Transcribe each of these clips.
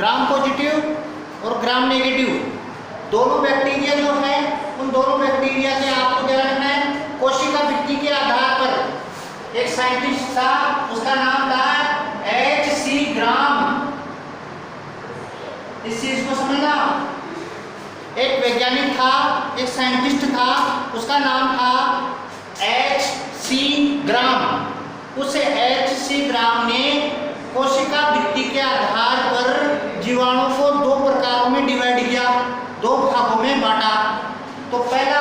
Gram positive और gram negative दोनों bacteria जो है, उन दोनों बैक्टीरिया से आपको क्या करना है, कोशिका भित्ति के आधार पर एक साइंटिस्ट था, उसका नाम था H.C. ग्राम। इस चीज को समझना, एक वैज्ञानिक था, एक साइंटिस्ट था, उसका नाम था H.C. ग्राम। उस H.C. ग्राम ने कोशिका भित्ति के आधार पर जीवाणु को दो प्रकारों में डिवाइड किया, दो भागों में बांटा। तो पहला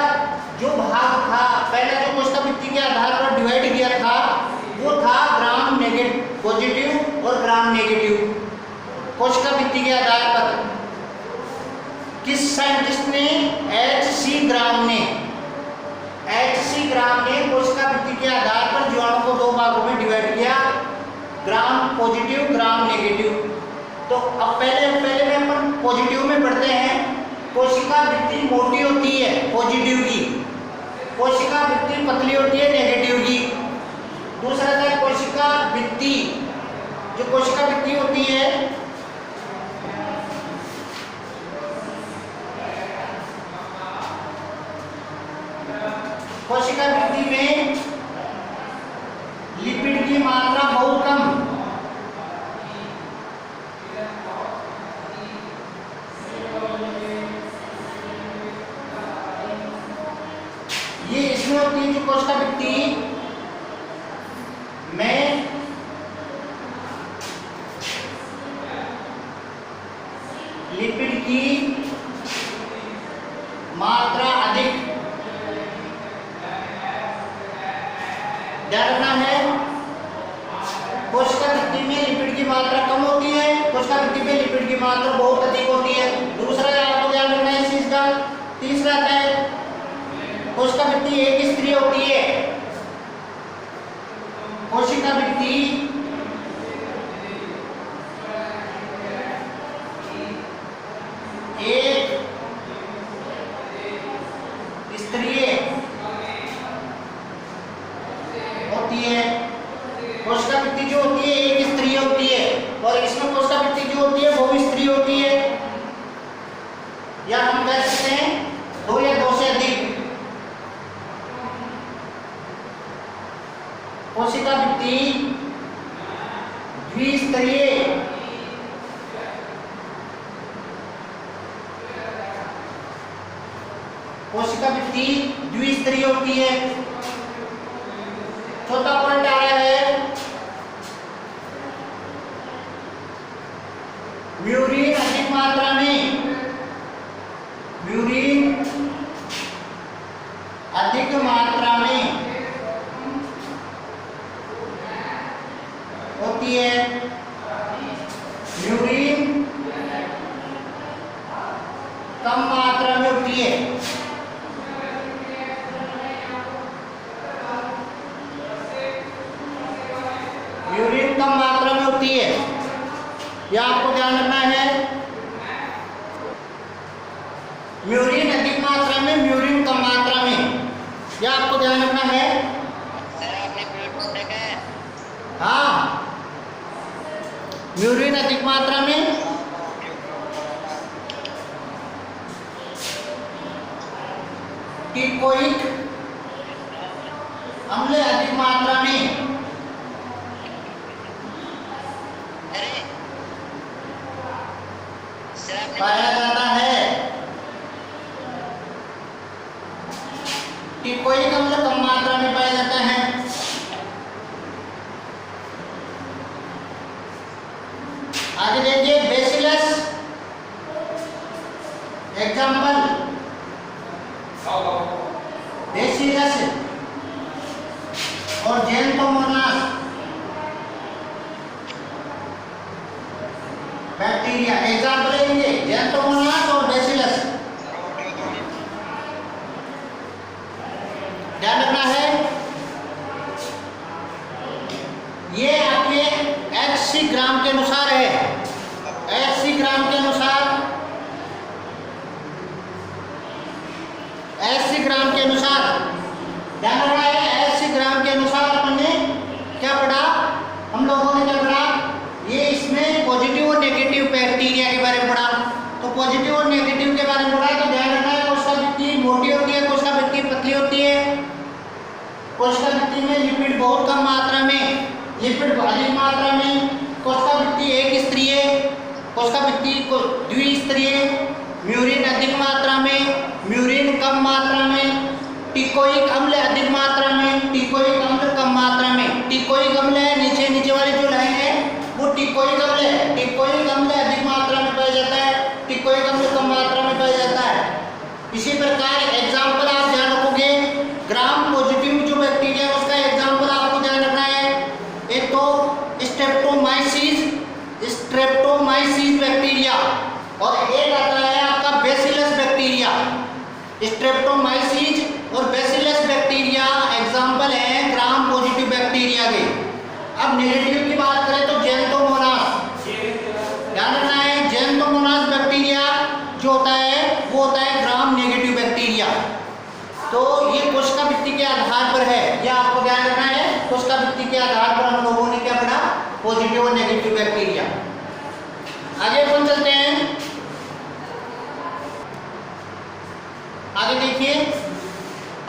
जो भाग था, पहला जो कोशिका भित्ति के आधार पर डिवाइड किया था, वो था ग्राम नेगेटिव पॉजिटिव और ग्राम नेगेटिव। कोशिका भित्ति के आधार पर किस साइंटिस्ट ने, H.C. ग्राम ने, H.C. ग्राम ने कोशिका भित्ति के आधार पर जीवाणु को दो भागों में डिवाइड किया, ग्राम पॉजिटिव ग्राम नेगेटिव। तो अब पहले में अपन पॉजिटिव में पढ़ते हैं। कोशिका भित्ति मोटी होती है पॉजिटिव की, कोशिका भित्ति पतली होती है नेगेटिव की। दूसरा है कोशिका भित्ति, जो कोशिका भित्ति होती है कोशिका भित्ति में लिपिड की मात्रा बहुत कम, ये इसमें होती है जो कोशिका भित्ति में लिपिड की मात्रा अधिक। ध्यान रखना है, कोशिका भित्ति में लिपिड की मात्रा कम होती है, कोशिका भित्ति में लिपिड की मात्रा बहुत अधिक होती है। दूसरा आपको ध्यान रखना है इस चीज का। तीसरा है कोशिका भित्ति एक स्तरीय होती है, कोशिका भित्ति एक स्तरीय होती है। कोशिका भित्ति जो होती है एक स्तरीय होती है, और इसमें कोशिका भित्ति जो होती है बहुस्तरीय होती है, या हम कह सकते हैं दो या दो से अधिक। कोशिका भित्ति द्विस्तरीय, कोशिका भित्ति द्विस्तरीय होती है। चौथा पॉइंट आ रहा है म्यूरिन अधिक मात्रा में, म्यूरिन अधिक मात्रा में होती है, म्यूरिन कम मात्रा में होती है। म्यूरिन कम मात्रा में होती है, यह आपको ध्यान रखना है। म्यूरिन अधिक मात्रा में, म्यूरिन कम मात्रा में, यह आपको ध्यान रखना है। हाँ, म्यूरिन अधिक मात्रा में, टिकोइक अम्ल अधिक मात्रा में, पाया जाता है। टिकोइक अम्ल कम मात्रा में पाया जाता है। आगे देखिए बेसिलस, एग्जाम्पल बेसिलस और जेंटोमोनास बैक्टीरिया, एग्जाम्पल लेंगे जेंटोमोनास और बेसिलस। ध्यान रखना है, ये आपके H.C. ग्राम के अनुसार है, H.C. ग्राम के अनुसार, H.C. ग्राम के अनुसार ध्यान रखना है। H.C. ग्राम के अनुसार अपन ने क्या पढ़ा, हम लोगों ने क्या पढ़ा, ये इसमें पॉजिटिव और नेगेटिव पैर बैक्टीरिया के बारे में पढ़ा। तो पॉजिटिव और नेगेटिव के बारे में पढ़ा। तो ध्यान रखना है कोशिका भित्ति मोटी होती है, कोशिका भित्ति पतली होती है। कोशिका भित्ति में लिपिड बहुत कम मात्रा में, लिपिड अधिक मात्रा में। कोशिका भित्ति एक स्तरीय, कोशिका भित्ति द्विस्तरीय। म्यूरिन अधिक मात्रा में, म्यूरिन कम मात्रा में। टिकोइक अम्ल अधिक मात्रा में, टिकोइक अम्ल कम मात्रा में। टिकोइक अम्ल है नीचे वाली जो लाइन है वो टिकोइक अम्ल है। टिकोइक अम्ल अधिक मात्रा में पाया जाता है, टिकोइक अम्ल कम मात्रा में पाया जाता है। इसी प्रकार एग्जाम्पल आप ध्यान रखोगे, ग्राम पॉजिटिव जो बैक्टीरिया है उसका एग्जाम्पल आपको ध्यान रखना है। एक तो स्ट्रेप्टोमाइसीस बैक्टीरिया और एक आता है आपका बेसिलस बैक्टीरिया। स्ट्रेप्टोमाइसीस और बेसिलस बैक्टीरिया एग्जाम्पल है ग्राम पॉजिटिव बैक्टीरिया के। अब नेगेटिव की बात करें तो जेंटोमोनास, ध्यान रखना है जेंटोमोनास बैक्टीरिया जो होता है वो होता है ग्राम नेगेटिव बैक्टीरिया। तो ये कोशिका भित्ति के आधार पर है, यह आपको ध्यान रखना है। कोशिका भित्ति के आधार पर हम लोगों ने क्या पढ़ा, पॉजिटिव और नेगेटिव बैक्टीरिया। आगे अपन चलते हैं, आगे देखिए,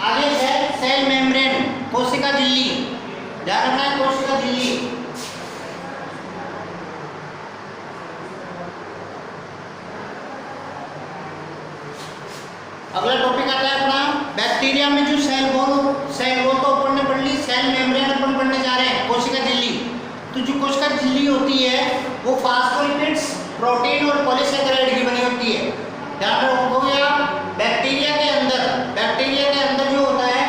आगे है सेल मेम्ब्रेन, कोशिका झिल्ली। ध्यान रखना है कोशिका झिल्ली। अगला टॉपिक आता है अपना बैक्टीरिया में जो सेल वॉल तो अपन ने पढ़ ली, सेल मेम्ब्रेन अपन पढ़ने जा रहे हैं कोशिका झिल्ली। तो जो कोशिका झिल्ली होती है वो फास्फोलिपिड्स, प्रोटीन और पॉलीसेकेराइड की बनी होती है। ध्यान रखोगे आप, बैक्टीरिया के अंदर जो होता है,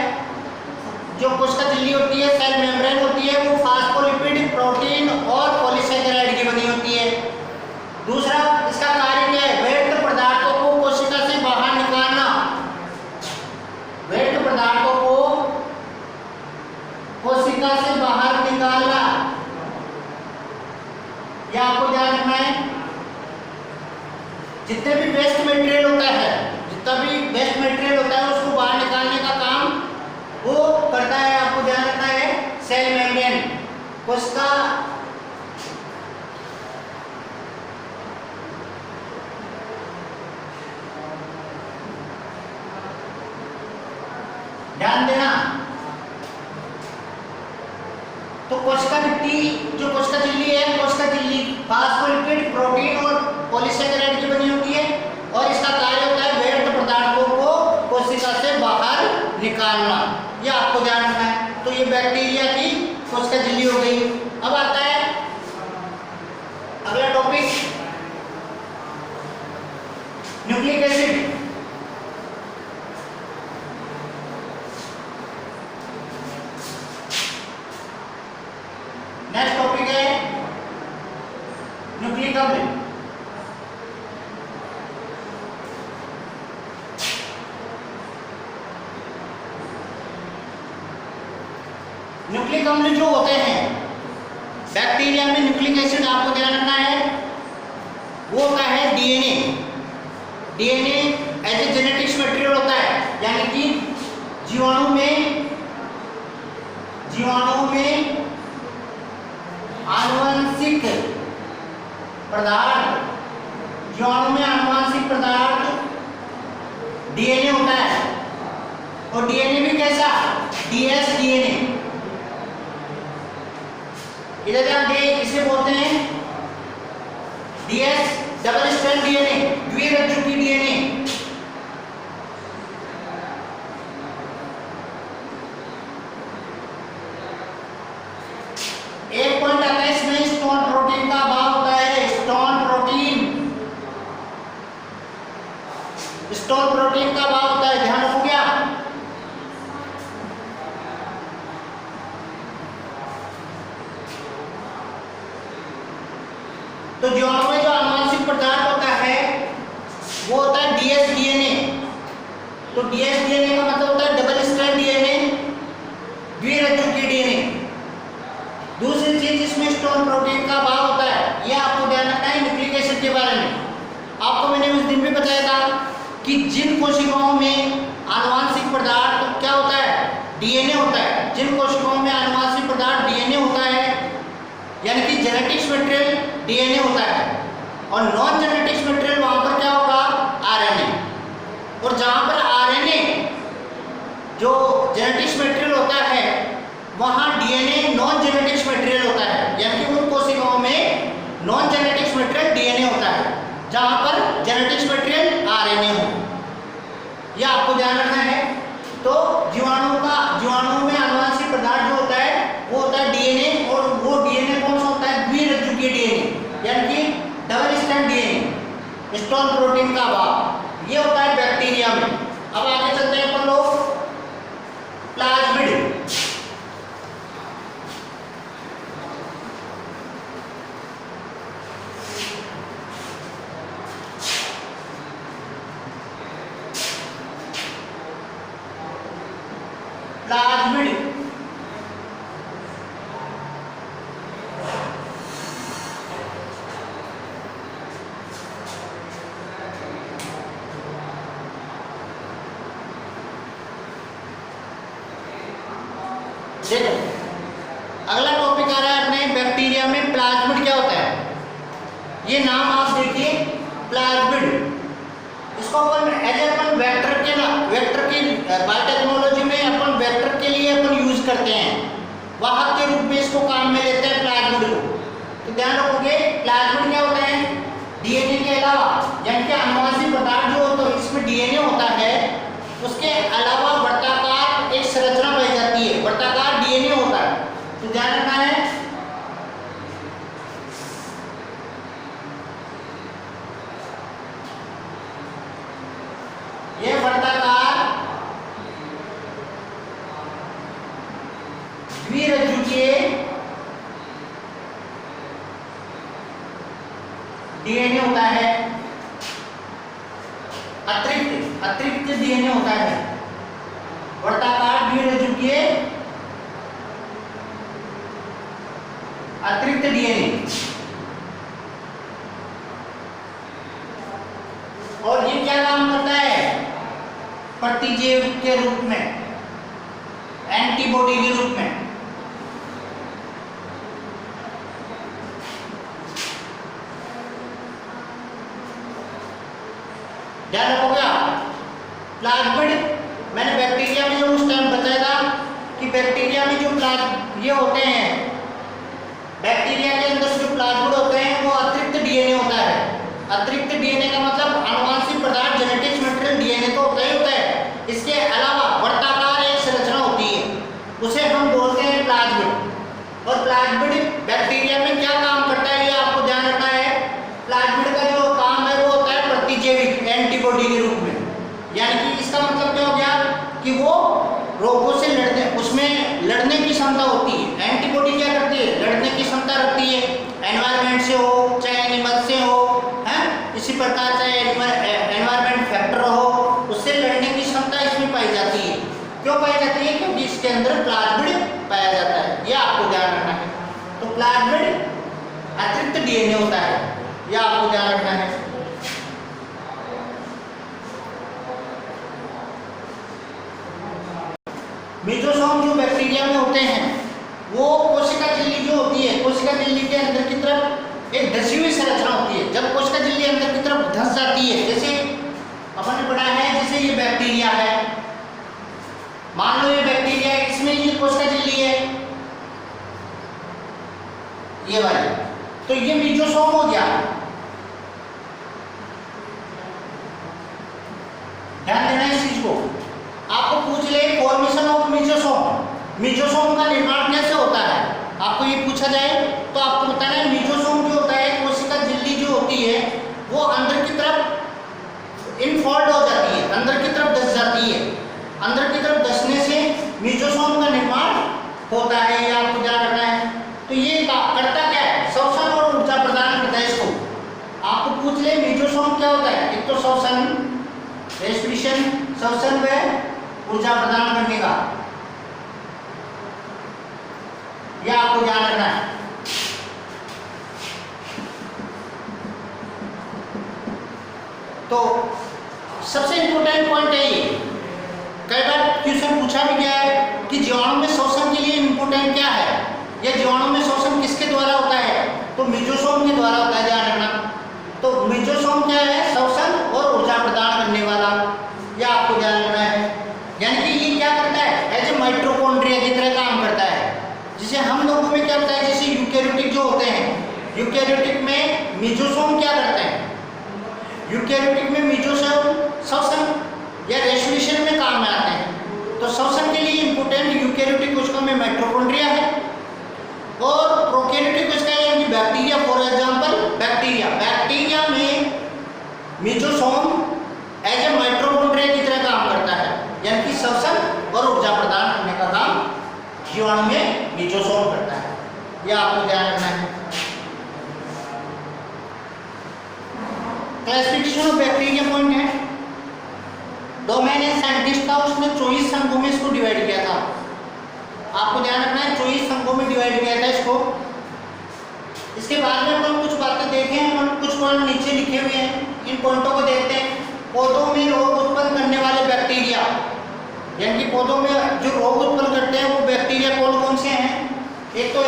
जो कोशिका झिल्ली होती है, सेल मेम्ब्रेन होती है, वो फास्फोलिपिड, प्रोटीन और पॉलीसेकेराइड की बनी होती है। दूसरा इसका कार्य क्या है, व्यर्थ पदार्थों को कोशिका से बाहर निकालना, व्यर्थ पदार्थों को कोशिका से बाहर निकालना, यह आपको ध्यान रखना है। जितने भी वेस्ट मटेरियल होता है, जितना भी वेस्ट मटेरियल होता है उसको बाहर निकालने का काम वो करता है, आपको ध्यान रखना है सेल मेम्ब्रेन। कोशिका ध्यान देना। तो कोशिका भित्ति जो कोशिका झिल्ली है, कोशिका झिल्ली फास्फोलिपिड, प्रोटीन और पॉलीसेकेराइड की बनी होती है और इसका कार्य होता है व्यर्थ पदार्थों को कोशिका से बाहर निकालना, यह आपको ध्यान रखना है। तो ये बैक्टीरिया की कोशिका झिल्ली हो गई। अब आता है अगला topic, nucleic acid. Next topic है न्यूक्लिक अम्ल। न्यूक्लिक अम्ल जो होते हैं बैक्टीरिया में, न्यूक्लिक एसिड आपको ध्यान रखना है वो होता है DNA. DNA as a genetics material होता है, यानी कि जीवाणु में आनुवंशिक पदार्थ, जीवाणु में आनुवंशिक पदार्थ डीएनए होता है। और डीएनए भी कैसा, डीएस डीएनए। इधर ध्यान दे, इसे बोलते हैं डीएस डबल स्ट्रैंड डीएनए, द्विरज्जुकी डीएनए। एक पॉइंट आता है इसमें, स्टोन प्रोटीन का अभाव होता है। स्टोन प्रोटीन का अभाव होता है, ध्यान रखो क्या। तो जीवाणु में जो आनुवंशिक पदार्थ होता है वो होता है डीएस डीएनए। तो डीएस डीएनए का मतलब होता है डबल स्ट्रैंड डीएनए, द्विरज्जुकी डीएनए। दूसरी चीज इसमें स्टोन प्रोटीन का अभाव होता है, यह आपको ध्यान रखना है न्यूक्लिक एसिड के बारे में। आपको मैंने उस दिन भी बताया था कि जिन कोशिकाओं में आनुवंशिक पदार्थ क्या होता है, डीएनए होता है। जिन कोशिकाओं में आनुवंशिक पदार्थ डीएनए होता है, यानी कि जेनेटिक्स मटेरियल डीएनए होता है, और नॉन जेनेटिक्स मटेरियल वहां पर क्या होगा, आरएनए। और जहां पर आरएनए जो जेनेटिक्स मटेरियल होता है वहां डीएनए नॉन जेनेटिक्स मटेरियल होता है, यानी कि उन कोशिकाओं में नॉन जेनेटिक्स मटेरियल डीएनए होता है जहां पर जेनेटिक्स मटेरियल आरएनए हो। यह आपको ध्यान रखना है। तो जीवाणु में आनुवंशिक पदार्थ जो होता है वो होता है डीएनए, और वो डीएनए कौन सा होता है, द्विरज्जुकीय डीएनए, यानी कि double strand DNA, stall protein का अभाव, ये होता है बैक्टीरिया में। अब आगे चलते हैं अपन लोग प्लाज्मिड। प्लाज्मिड देखो, अगला टॉपिक आ रहा है अपने बैक्टीरिया में प्लाज्मिड क्या होता है। ये नाम आप देखिए प्लाज्मिड, इसको अपन वेक्टर की बायोटेक्नोलॉजी में अपन वेक्टर के लिए अपन यूज करते हैं, वाहक के रूप में इसको काम में लेते हैं प्लाज्मिड को। तो ध्यान रखोगे प्लाज्मिड क्या होता है, डीएनए के अलावा, यानी कि आनुवंशिक पदार्थ जो होता है इसमें डीएनए होता है, उसके अलावा वर्ताकार एक संरचना पाई जाती है, वर्ताकार डीएनए होता है। तो ध्यान रखना है ये वर्ताकार द्विरज्जुकीय डीएनए होता है, अतिरिक्त डीएनए होता है, वर्ताकार द्विरज्जुकीय अतिरिक्त डीएनए। और ये क्या काम करता है, प्रतिजैविक के रूप में, एंटीबॉडी के रूप में। ध्यान रखोगे प्लाज्मिड, मैंने बैक्टीरिया में जो उस टाइम बताया था कि बैक्टीरिया में जो ये होते हैं, बैक्टीरिया के अंदर जो प्लाज्मिड होते हैं वो अतिरिक्त डीएनए होता है। अतिरिक्त डीएनए का मतलब आनुवंशिक पदार्थ जेनेटिक्स मटेरियल डीएनए तो होता ही होता है, इसके अलावा वर्ताकार एक संरचना होती है, उसे हम बोलते हैं प्लाज्मिड। और प्लाज्मिड बैक्टीरिया में क्या काम करता है ये आपको ध्यान रखना है। प्लाज्मिड का जो काम है वो होता है प्रतिजैविक, एंटीबॉडी के रूप में, यानी कि इसका मतलब क्या हो गया कि वो रोगों से लड़ने की क्षमता होती है। एंटीबॉडी क्या करती है, लड़ने की क्षमता रखती है, एनवायरनमेंट से हो चाहे एनिमल से हो, है इसी प्रकार चाहे एनवायरनमेंट फैक्टर हो, उससे लड़ने की क्षमता इसमें पाई जाती है। क्यों पाई जाती है, क्योंकि इसके अंदर प्लाज्मिड पाया जाता है, यह आपको ध्यान रखना है। तो प्लाज्मिड अतिरिक्त डीएनए होता है, यह आपको ध्यान रखना है। मेसोसोम जो बैक्टीरिया में होते हैं वो कोशिका झिल्ली जो होती है, कोशिका झिल्ली के अंदर की तरफ एक धसी हुई संरचना होती है। जब कोशिका झिल्ली अंदर की तरफ धंस जाती है, जैसे अपन ने पढ़ा है, जैसे ये बैक्टीरिया है, मान लो ये बैक्टीरिया है, इसमें ये कोशिका झिल्ली है ये वाली, तो ये मेसोसोम हो गया। ध्यान देना इस चीज को। आपको पूछ ले फॉर्मेशन ऑफ मेसोसोम, मेसोसोम का निर्माण कैसे होता है, आपको ये पूछा जाए तो आपको बताना है मेसोसोम जो होता है, कोशिका झिल्ली जो होती है वो अंदर की तरफ इनफोल्ड हो जाती है, अंदर की तरफ धंस जाती है। अंदर की तरफ धंसने से मेसोसोम का निर्माण होता है, ये आपको ध्यान रखना है। तो ये करता क्या है, श्वसन और ऊर्जा प्रदान करता है इसको। आपको पूछ ले मेसोसोम क्या होता है, एक तो श्वसन, रेस्पिरेशन, श्वसन व ऊर्जा प्रदान करने का, यह आपको ध्यान रखना है। तो सबसे इंपॉर्टेंट पॉइंट है ये, कई बार क्वेश्चन पूछा भी गया है कि जीवाणु में श्वसन के लिए इंपॉर्टेंट क्या है, या जीवाणु में श्वसन किसके द्वारा होता है, तो मेसोसोम के द्वारा होता है, ध्यान रखना। तो यूकेरियोटिक में मेसोसोम क्या करते हैं? यूकेरियोटिक में मेसोसोम श्वसन या रेस्पिरेशन में काम में आते हैं। तो श्वसन के लिए इंपोर्टेंट यूकेरियोटिक कोशिका में माइटोकॉन्ड्रिया है और प्रोकैरियोटिक कोशिका यानी बैक्टीरिया, फॉर एग्जांपल बैक्टीरिया में मेसोसोम एज ए माइटोकॉन्ड्रिया की तरह काम करता है, यानी कि श्वसन और ऊर्जा प्रदान करने का काम जीवाणु में मेसोसोम करता है। यह आपको ध्यान रखना है। क्लासिफिकेशन ऑफ बैक्टीरिया पॉइंट है। डोमेन एंड साइंटिस्ट था, उसने 24 संघों में इसको डिवाइड किया था। आपको ध्यान रखना है 24 संघों में डिवाइड किया था इसको। इसके बाद में अपन कुछ बातें देखें, अपन कुछ पॉइंट नीचे लिखे हुए हैं, इन पॉइंटों को देखते हैं। पौधों में रोग उत्पन्न करने वाले बैक्टीरिया, यानी कि पौधों में जो रोग उत्पन्न करते हैं वो बैक्टीरिया कौन कौन से हैं? एक तो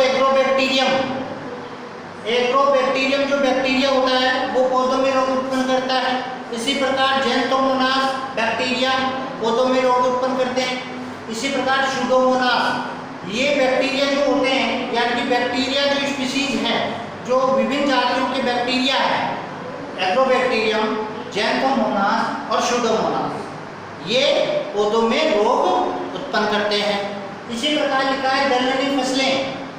एग्रोबैक्टीरियम जो बैक्टीरिया होता है वो पौधों में रोग उत्पन्न करता है। इसी प्रकार ज़ैंथोमोनास बैक्टीरिया पौधों में रोग उत्पन्न करते हैं। इसी प्रकार सुडोमोनास, ये बैक्टीरिया जो होते हैं, यानी कि बैक्टीरिया जो स्पीशीज हैं, जो विभिन्न जातियों के बैक्टीरिया हैं, एग्रोबैक्टीरियम, ज़ैंथोमोनास और सुडोमोनास, ये पौधों में रोग उत्पन्न करते हैं। इसी प्रकार लिखा है दलहनी फसलें,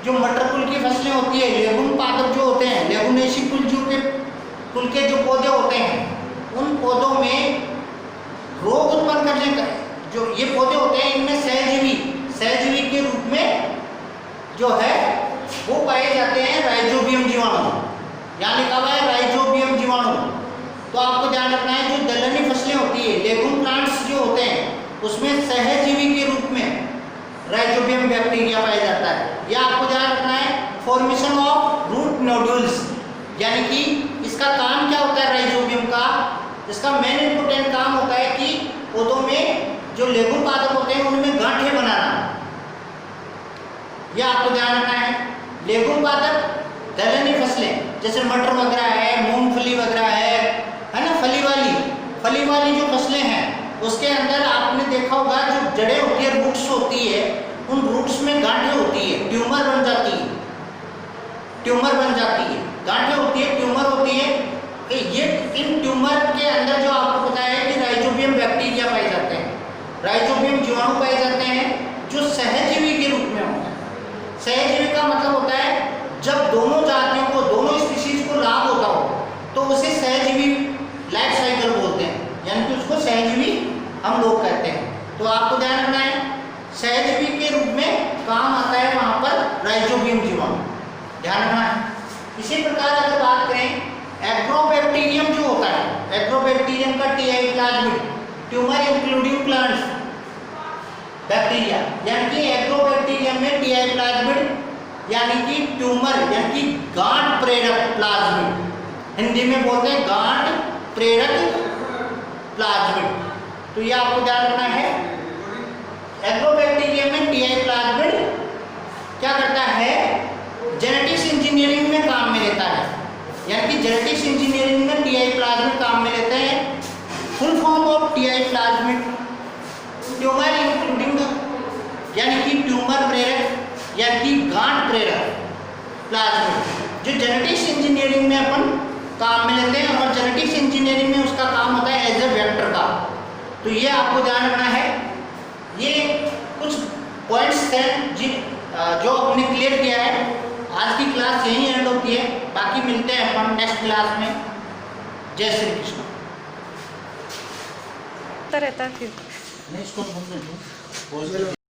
जो मटर कुल की फसलें होती है, लेगुम पादप जो होते हैं, लेगुमेसी कुल के जो पौधे होते हैं, उन पौधों में रोग उत्पन्न करने का जो ये पौधे होते हैं, इनमें सहजीवी के रूप में जो है वो पाए जाते हैं राइजोबियम जीवाणु, यहाँ लिखा हुआ है राइजोबियम जीवाणु। तो आपको ध्यान रखना है जो दलहनी फसलें होती है, लेगुम प्लांट्स जो होते हैं, उसमें सहजीवी के रूप में राइजोबियम बैक्टीरिया पाया जाता है। यह आपको ध्यान रखना है। फॉर्मेशन ऑफ रूट नोड्यूल्स, यानी कि इसका काम क्या होता है राइजोबियम का? इसका मेन इंपोर्टेंट काम होता है कि पौधों में जो लेगुम पादप होते हैं उनमें गांठें बनाना। यह आपको ध्यान रखना है। लेगुम पादप दलहनी फसलें जैसे मटर वगैरह है, मूंगफली वगैरह है ना, फली वाली जो फसलें हैं, उसके अंदर आपने देखा होगा जो जड़ें होती है, रूट्स होती है, उन रूट्स में गांठें होती है, ट्यूमर बन जाती है, गांठें होती है, ट्यूमर होती है। ये इन ट्यूमर के अंदर जो आपको पता है कि राइजोबियम बैक्टीरिया पाए जाते हैं, राइजोबियम जीवाणु पाए जाते हैं, जो सहजीवी के रूप में होते हैं। सहजीवी का मतलब होता है जब दोनों जातियों को, दोनों स्पीशीज को लाभ होता हो तो उसे सहजीवी लाइफ साइकिल बोलते हैं, यानी कि उसको सहजीवी हम लोग कहते हैं। तो आपको ध्यान रखना है सहजीवी के रूप में काम आता है वहाँ पर राइजोबियम जीवाणु, ध्यान रखना है। इसी प्रकार अगर बात करें एग्रोबैक्टीरियम जो होता है, एग्रोबैक्टीरियम का TI plasmid, tumour including plants bacteria, यानी कि एग्रोबैक्टीरियम में टीआई प्लाज्मिड यानी कि ट्यूमर यानी कि गांठ प्रेरक प्लाज्मिड, हिंदी में बोलते हैं गांठ प्रेरक प्लाज्मिड। तो ये आपको ध्यान रखना है। एग्रोबैक्टीरियम में टीआई प्लाज्मिड क्या करता है? जेनेटिक्स इंजीनियरिंग में काम में लेता है, यानी कि जेनेटिक्स इंजीनियरिंग में टीआई प्लाज्मिड काम में लेते हैं। Full form of TI plasmid tumour including, यानी कि ट्यूमर प्रेरक यानी कि गांठ प्रेरक प्लाज्मिड, जो जेनेटिक्स इंजीनियरिंग में अपन काम में लेते हैं, और जेनेटिक्स इंजीनियरिंग में उसका काम होता है एज ए वेक्टर का। तो ये आपको ध्यान रखना है। ये कुछ पॉइंट्स हैं जो हमने क्लियर किया है। आज की क्लास यहीं एंड होती है, बाकी मिलते हैं अपन नेक्स्ट क्लास में। जय श्री कृष्ण। रहता फिर नहीं, इसको